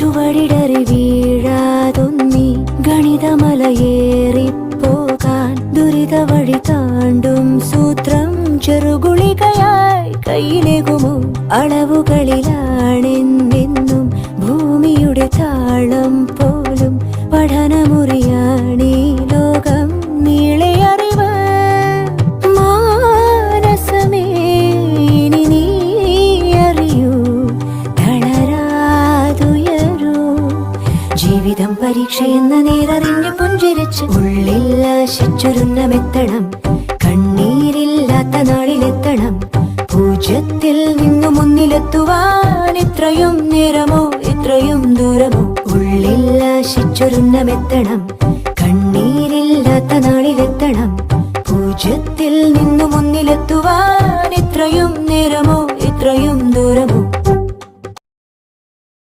ചുവടിടറി വീഴാതൊന്നി ഗണിതമലയേറിപ്പോകാൻ ദുരിത വഴി താണ്ടും സൂത്രം ചെറുകുളികയായി കയ്യിലേകുമോ? അളവുകളിലാണെന്നെന്നും ഭൂമിയുടെ താളം പോലും പഠനമുറിയാണീ ലോകം നീളെ അറിവ്. മാനസമേ ഇനി നീ അറിയൂ, തളരാതുയരൂ. ജീവിതം പരീക്ഷയെന്ന നേരറിഞ്ഞ് പുഞ്ചിരിച്ച് ഉള്ളിൽ ആശിച്ചൊരുന്നമെത്തണം. കണ്ണീരില്ലാത്ത നാളിലെത്തണം. പൂജ്യത്തിൽ നിന്നു മുന്നിലെത്തുവാൻ ഇത്രയും നേരമോ ഇത്രയും ദൂരമോ? ഉള്ളിൽ ആശിച്ചൊരുന്നമെത്തണം.